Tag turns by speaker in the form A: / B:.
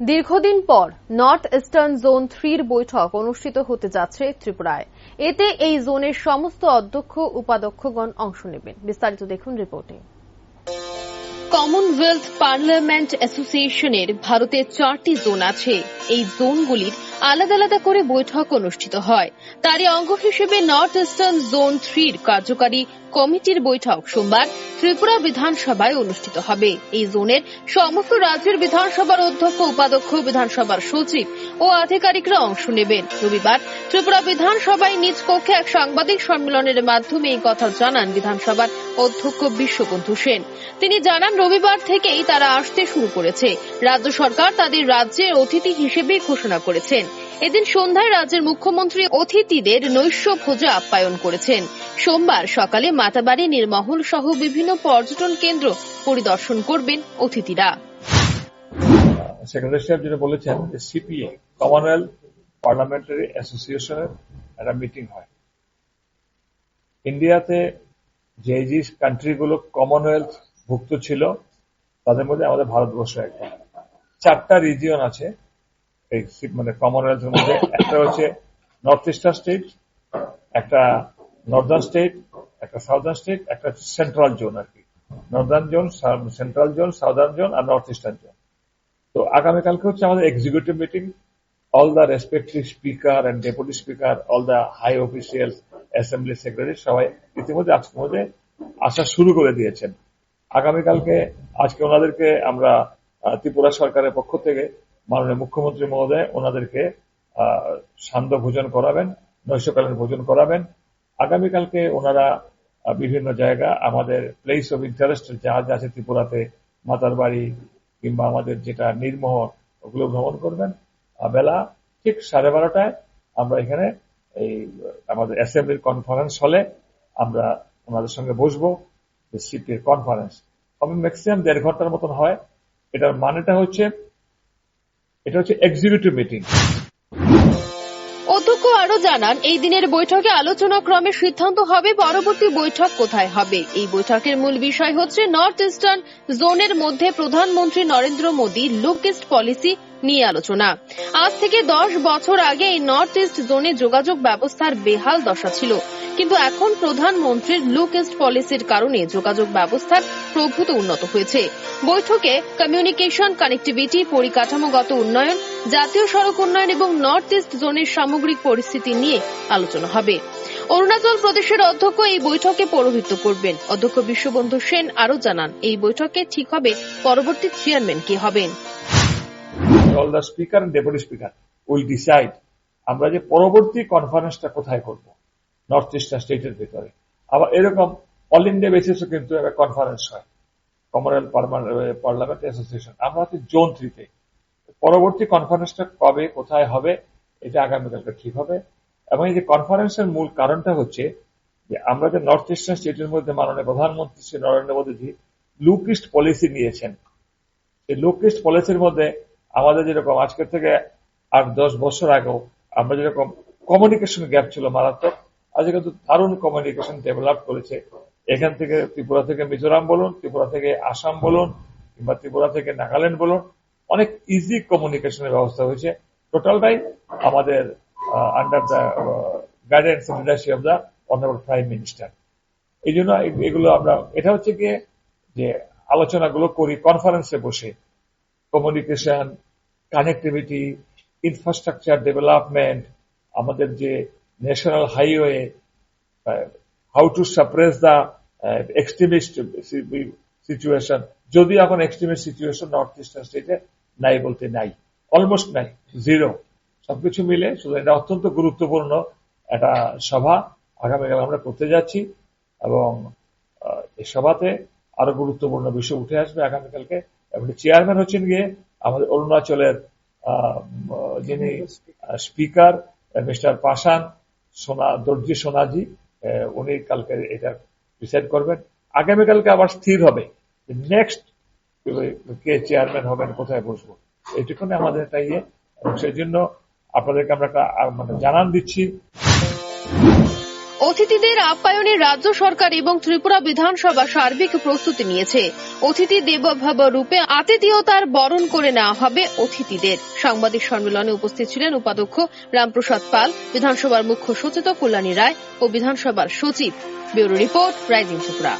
A: দীর্ঘদিন পর north eastern zone 3 বৈঠক অনুষ্ঠিত হতে যাচ্ছে ত্রিপুরায়। এতে এই জোনের সমস্ত অধ্যক্ষ উপাধ্যক্ষগণ অংশ নেবেন। বিস্তারিত দেখুন রিপোর্টে। কমনওয়েলথ পার্লামেন্ট অ্যাসোসিয়েশনের ভারতে 4টি জোন আছে। এই জোনগুলির আলাদা আলাদা করে বৈঠক অনুষ্ঠিত হয়। তারই অঙ্গ হিসেবে নর্থ ইস্টার্ন জোন 3 কার্যকারী কমিটির বৈঠক সোমবার ত্রিপুরা বিধানসভায় অনুষ্ঠিত হবে। এই জোনের সমস্ত রাজ্যের বিধানসভার অধ্যক্ষ উপাধ্যক্ষ, বিধানসভার সচিব ও আধিকারিকরা অংশ নেবেন। রবিবার ত্রিপুরা বিধানসভায় নিজ কক্ষে এক সাংবাদিক সম্মেলনের মাধ্যমে এই কথা জানান বিধানসভার অধ্যক্ষ বিশ্ববন্ধু সেন। তিনি জানান, রবিবার থেকেই তারা আসতে শুরু করেছে। রাজ্য সরকার তাদের রাজ্যের অতিথি হিসেবে ঘোষণা করেছেন। এদিন সন্ধ্যায় রাজ্যের মুখ্যমন্ত্রী অতিথিদের নৈশ ভোজে আপ্যায়ন করেছেন। সোমবার সকালে মাতাবাড়ি, নীরমহল সহ বিভিন্ন পর্যটন কেন্দ্র পরিদর্শন করবেন অতিথিরা।
B: সেক্রেটারি সাহেব যেটা বলেছেন যে সিপিএ কমনওয়েলথ পার্লামেন্টারি অ্যাসোসিয়েশনের একটা মিটিং হয়। ইন্ডিয়াতে যে যে কান্ট্রিগুলো কমনওয়েলথ ভুক্ত ছিল তাদের মধ্যে আমাদের ভারতবর্ষ একটা। 4টা রিজিয়ন আছে এই মানে কমনওয়েলথের মধ্যে। একটা হচ্ছে নর্থ ইস্টার্ন স্টেট, একটা নর্দার্ন স্টেট, একটা সাউদার্ন স্টেট, একটা সেন্ট্রাল জোন আর কি। Northern zone, central zone, southern zone আর নর্থ ইস্টার্ন জোন। তো আগামীকালকে হচ্ছে আমাদের executive meeting. All the respective speaker and deputy speaker, all the high officials, assembly secretary সবাই ইতিমধ্যে আজকের মধ্যে আসা শুরু করে দিয়েছেন। আগামীকালকে আজকে ওনাদেরকে আমরা ত্রিপুরা সরকারের পক্ষ থেকে মাননীয় মুখ্যমন্ত্রী মহোদয় ওনাদেরকে সান্ধ্য ভোজন করাবেন, নৈশকালীন ভোজন করাবেন। আগামীকালকে ওনারা বিভিন্ন জায়গা আমাদের প্লেস অফ ইন্টারেস্ট যা যা আছে ত্রিপুরাতে, মাতারবাড়ি কিংবা আমাদের যেটা নীরমহল, ওগুলো ভ্রমণ করবেন। বেলা ঠিক 12:30টায় আমরা এখানে এই আমাদের অ্যাসেম্বলির কনফারেন্স হলে আমরা ওনাদের সঙ্গে বসবো। সিপির কনফারেন্স হবে ম্যাক্সিমাম 1.5 ঘন্টার মতন হয়। এটার মানেটা হচ্ছে এটা হচ্ছে এক্সিকিউটিভ মিটিং।
A: অধ্যক্ষ আরো জানান, এই দিনের বৈঠকে আলোচনা ক্রমে সিদ্ধান্ত হবে পরবর্তী বৈঠক কোথায় হবে। এই বৈঠকের মূল বিষয় হচ্ছে নর্থ ইস্টার্ন জোনের মধ্যে প্রধানমন্ত্রী Narendra Modi look east policy নিয়ে আলোচনা। আজ থেকে 10 বছর আগে এই নর্থ ইস্ট জোনে যোগাযোগ ব্যবস্থার বেহাল দশা ছিল, কিন্তু এখন প্রধানমন্ত্রীর লুক ইস্ট পলিসির কারণে যোগাযোগ ব্যবস্থার প্রভূত উন্নত হয়েছে। বৈঠকে কমিউনিকেশন, কানেক্টিভিটি, পরিকাঠামোগত উন্নয়ন, জাতীয় সড়ক উন্নয়ন এবং নর্থ ইস্ট জোনের সামগ্রিক পরিস্থিতি নিয়ে আলোচনা হবে। অরুণাচল প্রদেশের অধ্যক্ষ এই বৈঠকে পৌরোহিত্য করবেন। অধ্যক্ষ বিশ্ববন্ধু সেন আরো জানান, এই বৈঠকে ঠিক হবে পরবর্তী চেয়ারম্যান কে হবেন।
B: All the speaker and deputy speaker will decide আমরা যে পরবর্তী কনফারেন্সটা কোথায় করব নর্থ ইস্টার্ন স্টেটের ভিতরে। আবার এরকম অল ইন্ডিয়া বেসিসও কিন্তু একটা কনফারেন্স হয় কমনওয়েলথ পার্লামেন্ট অ্যাসোসিয়েশন। আমরা হচ্ছে জোন 3-তে। পরবর্তী কনফারেন্সটা কবে কোথায় হবে এটা আগামীকালকে ঠিক হবে। এবং এই যে কনফারেন্সের মূল কারণটা হচ্ছে যে আমরা যে নর্থ ইস্টার্ন স্টেটের মধ্যে মাননীয় প্রধানমন্ত্রী শ্রী নরেন্দ্র মোদীজি লুক ইস্ট পলিসি নিয়েছেন। এই লুক ইস্ট পলিসির মধ্যে আমাদের যেরকম আজকের থেকে 8-10 বছর আগেও আমরা যেরকম কমিউনিকেশন গ্যাপ ছিল মারাত্মক, আজ কিন্তু দারুণ কমিউনিকেশন ডেভেলপ করেছে। এখান থেকে ত্রিপুরা থেকে মিজোরাম বলুন, ত্রিপুরা থেকে আসাম বলুন কিংবা ত্রিপুরা থেকে নাগাল্যান্ড বলুন, অনেক ইজি কমিউনিকেশনের ব্যবস্থা হয়েছে। টোটালটাই আমাদের under the guidance and leadership of the honourable prime minister. এই জন্য এগুলো আমরা এটা হচ্ছে গিয়ে যে আলোচনাগুলো করি কনফারেন্সে বসে। কমিউনিকেশন, কানেক্টিভিটি, ইনফ্রাস্ট্রাকচার ডেভেলপমেন্ট, আমাদের যে national highway, how to suppress the extremist situation. যদি এখন এক্সট্রিমিস্ট সিচুয়েশন নর্থ ইস্টার্ন স্টেটে নাই বলতে নাই, অলমোস্ট নাই, জিরো। সবকিছু মিলে শুধু এটা অত্যন্ত গুরুত্বপূর্ণ একটা সভা আগামীকাল আমরা করতে যাচ্ছি। এবং এই সভাতে আরো গুরুত্বপূর্ণ বিষয় উঠে আসবে আগামীকালকে। এবং চেয়ারম্যান হচ্ছেন গিয়ে আমাদের অরুণাচলের যিনি স্পিকার মিস্টার পাশান দর্জি সোনাজি, উনি কালকে এটা ডিসাইড করবেন। আগামীকালকে আবার স্থির হবে নেক্সট কে চেয়ারম্যান হবেন, কোথায় বসবো। এইটুকুনি আমাদের একটা ইয়ে। এবং সেই জন্য আপনাদেরকে আমরা একটা জানান দিচ্ছি।
A: অতিথিদের আপ্যায়নে রাজ্য সরকার এবং ত্রিপুরা বিধানসভা সার্বিক প্রস্তুতি নিয়েছে। অতিথি দেবভব রূপে আতিথেয়তার বরণ করে নেওয়া হবে অতিথিদের। সাংবাদিক সম্মেলনে উপস্থিত ছিলেন উপাধ্যক্ষ রামপ্রসাদ পাল, বিধানসভার মুখ্য সচেতক কল্যাণী রায় ও বিধানসভার সচিব। Bureau report, rising Tripura.